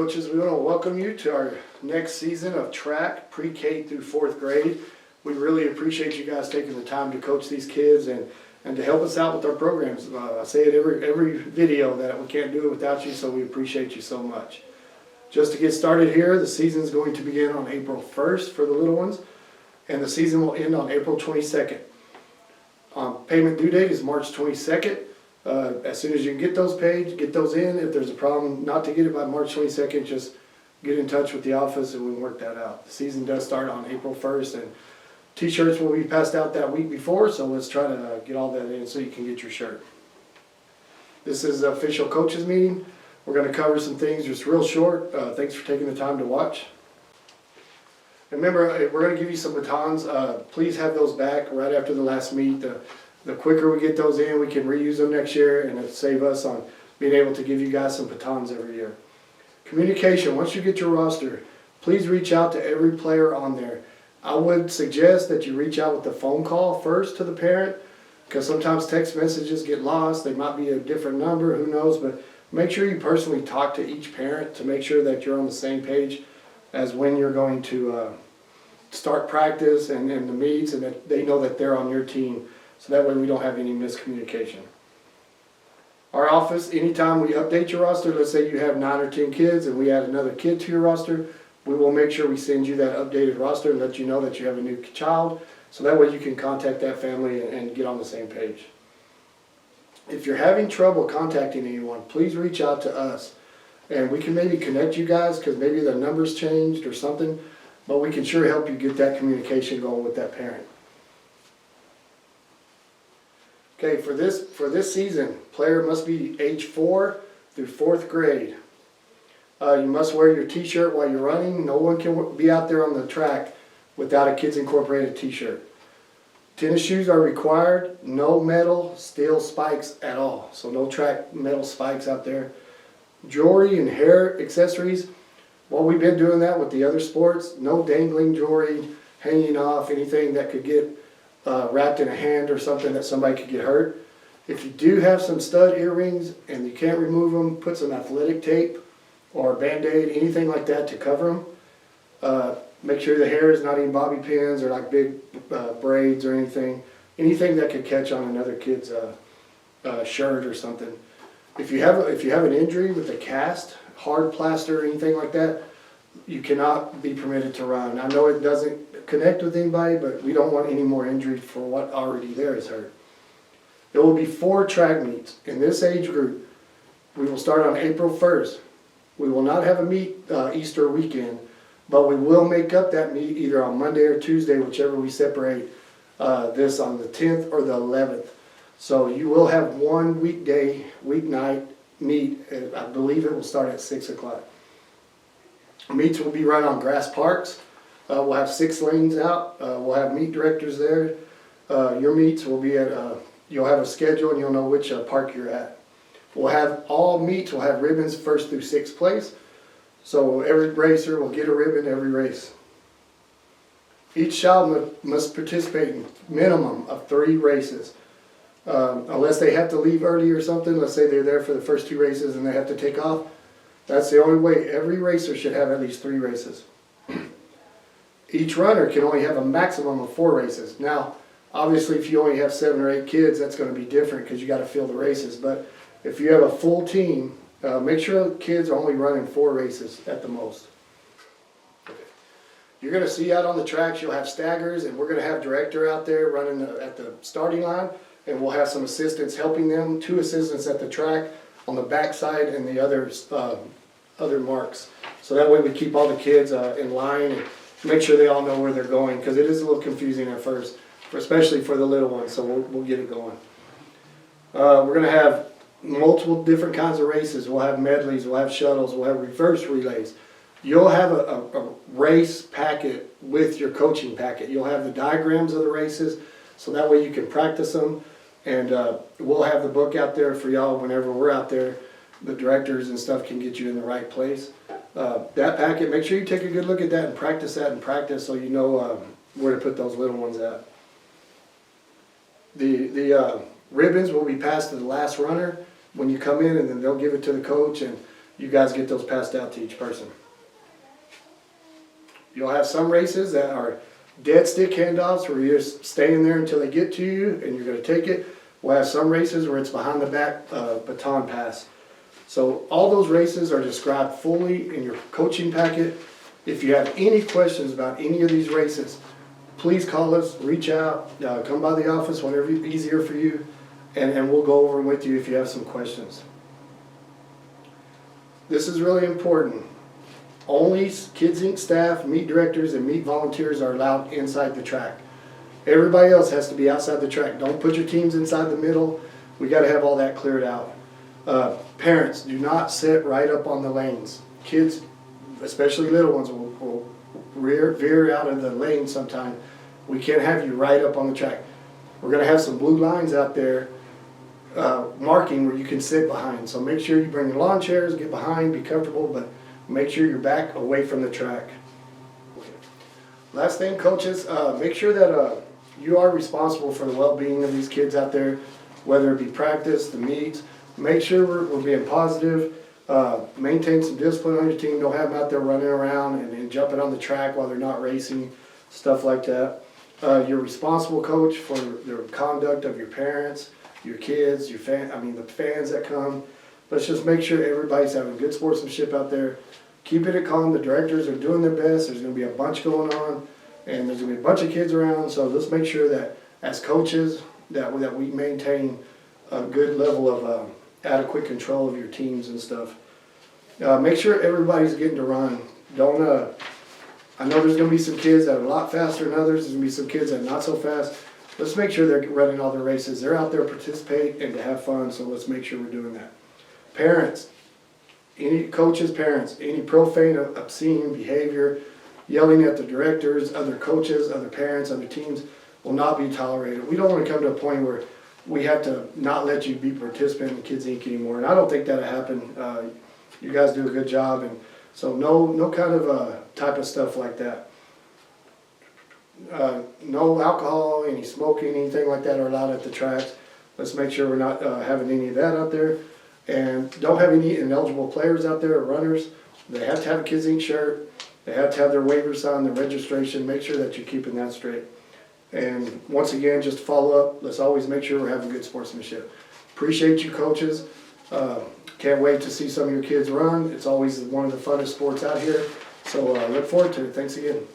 coaches, we want to welcome you to our next season of track pre-K through 4th grade. We really appreciate you guys taking the time to coach these kids and to help us out with our programs. I say it every video that we can't do it without you, so we appreciate you so much. Just to get started here, the season is going to begin on April 1st for the little ones, and the season will end on April 22nd. Payment due date is March 22nd. As soon as you can get those paid, get those in. If there's a problem not to get it by March 22nd, just get in touch with the office and we can work that out. The season does start on April 1st, and t-shirts will be passed out that week before, so let's try to get all that in so you can get your shirt. This is the official coaches meeting. We're going to cover some things just real short. Thanks for taking the time to watch. And remember, we're going to give you some batons. Please have those back right after the last meet. The quicker we get those in, we can reuse them next year, and it'll save us on being able to give you guys some batons every year. Communication, once you get your roster, please reach out to every player on there. I would suggest that you reach out with a phone call first to the parent, because sometimes text messages get lost. They might be a different number, who knows, but make sure you personally talk to each parent to make sure that you're on the same page as when you're going to start practice and the meets, and that they know that they're on your team. So that way we don't have any miscommunication. Our office, anytime we update your roster, let's say you have 9 or 10 kids and we add another kid to your roster, we will make sure we send you that updated roster and let you know that you have a new child. So that way you can contact that family and get on the same page. If you're having trouble contacting anyone, please reach out to us. And we can maybe connect you guys because maybe the number's changed or something, but we can sure help you get that communication going with that parent. Okay, for this season, player must be age 4 through 4th grade. You must wear your t-shirt while you're running. No one can be out there on the track without a Kids Incorporated t-shirt. Tennis shoes are required. No metal, steel spikes at all. So no track metal spikes out there. Jewelry and hair accessories. Well, we've been doing that with the other sports. No dangling jewelry hanging off, anything that could get wrapped in a hand or something that somebody could get hurt. If you do have some stud earrings and you can't remove them, put some athletic tape or a band-aid, anything like that to cover them. Make sure the hair is not in bobby pins or like big braids or anything. Anything that could catch on another kid's shirt or something. If you have an injury with a cast, hard plaster or anything like that, you cannot be permitted to run. I know it doesn't connect with anybody, but we don't want any more injury for what already there is hurt. There will be 4 track meets in this age group. We will start on April 1st. We will not have a meet Easter weekend, but we will make up that meet either on Monday or Tuesday, whichever we separate this on the 10th or the 11th. So you will have one weeknight meet. I believe it will start at 6 o'clock. Meets will be run on grass parks. We'll have 6 lanes out. We'll have meet directors there. Your meets will be at, you'll have a schedule and you'll know which park you're at. We'll have all meets, we'll have ribbons 1st through 6th place. So every racer will get a ribbon every race. Each child must participate in a minimum of 3 races. Unless they have to leave early or something, let's say they're there for the first 2 races and they have to take off. That's the only way. Every racer should have at least 3 races. Each runner can only have a maximum of 4 races. Now, obviously, if you only have 7 or 8 kids, that's going to be different because you got to fill the races. But if you have a full team, make sure the kids are only running 4 races at the most. Okay. You're going to see out on the tracks, you'll have staggers, and we're going to have director out there running at the starting line, and we'll have some assistants helping them. 2 assistants at the track on the back side and the other marks. So that way we keep all the kids in line and make sure they all know where they're going, because it is a little confusing at first, especially for the little ones, so we'll get it going. We're going to have multiple different kinds of races. We'll have medleys, we'll have shuttles, we'll have reverse relays. You'll have a race packet with your coaching packet. You'll have the diagrams of the races, so that way you can practice them. And we'll have the book out there for y'all whenever we're out there. The directors and stuff can get you in the right place. That packet, make sure you take a good look at that and practice so you know where to put those little ones at. The ribbons will be passed to the last runner when you come in, and then they'll give it to the coach, and you guys get those passed out to each person. You'll have some races that are dead stick handoffs where you're just staying there until they get to you and you're going to take it. We'll have some races where it's behind the back baton pass. So all those races are described fully in your coaching packet. If you have any questions about any of these races, please call us, reach out, come by the office, whatever is easier for you, and we'll go over them with you if you have some questions. This is really important. Only Kids Inc. staff, meet directors, and meet volunteers are allowed inside the track. Everybody else has to be outside the track. Don't put your teams inside the middle. We got to have all that cleared out. Parents, do not sit right up on the lanes. Kids, especially little ones, will veer out of the lane sometime. We can't have you right up on the track. We're going to have some blue lines out there marking where you can sit behind. So make sure you bring your lawn chairs, get behind, be comfortable, but make sure you're back away from the track. Last thing, coaches, make sure that you are responsible for the well-being of these kids out there, whether it be practice, the meets. Make sure we're being positive. Maintain some discipline on your team. Don't have them out there running around and jumping on the track while they're not racing, stuff like that. You're responsible, coach, for the conduct of your parents, your kids, the fans that come. Let's just make sure everybody's having good sportsmanship out there. Keep it calm. The directors are doing their best. There's going to be a bunch going on, and there's going to be a bunch of kids around. So let's make sure that as coaches that we maintain a good level of adequate control of your teams and stuff. Make sure everybody's getting to run. I know there's going to be some kids that are a lot faster than others. There's going to be some kids that are not so fast. Let's make sure they're running all their races. They're out there to participate and to have fun, so let's make sure we're doing that. Parents, any coaches, parents, any profane, obscene behavior, yelling at the directors, other coaches, other parents, other teams will not be tolerated. We don't want to come to a point where we have to not let you be a participant in Kids Inc. anymore, and I don't think that'll happen. You guys do a good job, and so no kind of type of stuff like that. No alcohol, any smoking, anything like that are allowed at the tracks. Let's make sure we're not having any of that out there. And don't have any ineligible players out there or runners. They have to have a Kids Inc. shirt. They have to have their waivers signed, their registration. Make sure that you're keeping that straight. And once again, just to follow up, let's always make sure we're having good sportsmanship. Appreciate you, coaches. Can't wait to see some of your kids run. It's always one of the funnest sports out here. So look forward to it. Thanks again.